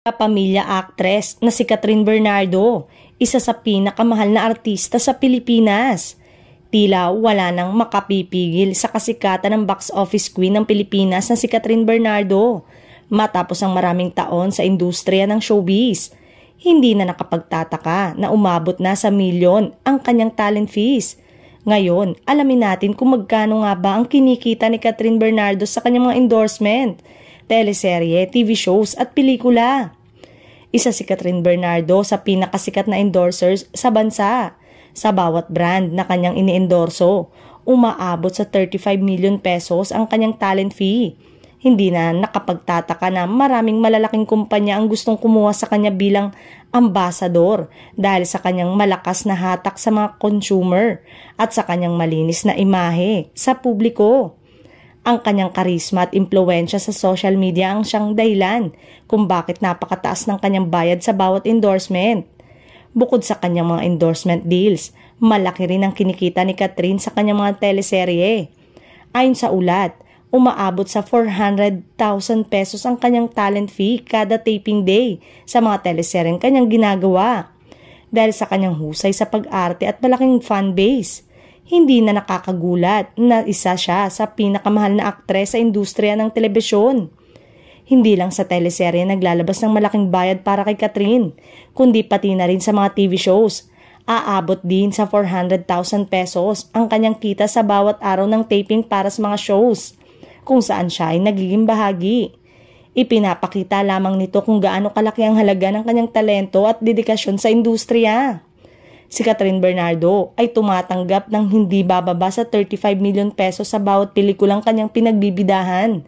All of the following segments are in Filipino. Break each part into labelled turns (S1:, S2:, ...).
S1: Pamilya actress na si Catherine Bernardo, isa sa pinakamahal na artista sa Pilipinas. Tila wala nang makapipigil sa kasikatan ng box office queen ng Pilipinas na si Catherine Bernardo matapos ang maraming taon sa industriya ng showbiz. Hindi na nakapagtataka na umabot na sa milyon ang kanyang talent fees. Ngayon, alamin natin kung magkano nga ba ang kinikita ni Catherine Bernardo sa kanyang mga endorsement, teleserye, TV shows at pelikula. Isa si Catherine Bernardo sa pinakasikat na endorsers sa bansa. Sa bawat brand na kanyang iniendorso, umaabot sa 35 million pesos ang kanyang talent fee. Hindi na nakapagtataka na maraming malalaking kumpanya ang gustong kumuha sa kanya bilang ambasador dahil sa kanyang malakas na hatak sa mga consumer at sa kanyang malinis na imahe sa publiko. Ang kanyang karisma at impluwensya sa social media ang siyang dahilan kung bakit napakataas ng kanyang bayad sa bawat endorsement. Bukod sa kanyang mga endorsement deals, malaki rin ang kinikita ni Catherine sa kanyang mga teleserye. Ayon sa ulat, umaabot sa 400,000 pesos ang kanyang talent fee kada taping day sa mga teleseryeng kanyang ginagawa. Dahil sa kanyang husay sa pag-arte at malaking fan base, hindi na nakakagulat na isa siya sa pinakamahal na aktres sa industriya ng telebisyon. Hindi lang sa teleserye naglalabas ng malaking bayad para kay Catherine, kundi pati na rin sa mga TV shows. Aabot din sa 400,000 pesos ang kanyang kita sa bawat araw ng taping para sa mga shows, kung saan siya ay nagiging bahagi. Ipinapakita lamang nito kung gaano kalaki ang halaga ng kanyang talento at dedikasyon sa industriya. Si Catherine Bernardo ay tumatanggap ng hindi bababa sa 35 million pesos sa bawat pelikulang kanyang pinagbibidahan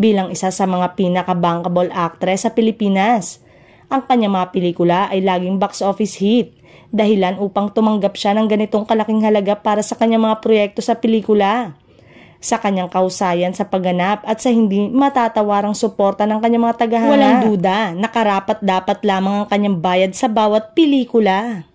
S1: bilang isa sa mga pinaka-bankable actress sa Pilipinas. Ang kanyang mga pelikula ay laging box office hit, dahilan upang tumanggap siya ng ganitong kalaking halaga para sa kanyang mga proyekto sa pelikula. Sa kanyang kausayan sa pagganap at sa hindi matatawarang suporta ng kanyang mga tagahanga, walang duda na karapat-dapat lamang ang kanyang bayad sa bawat pelikula.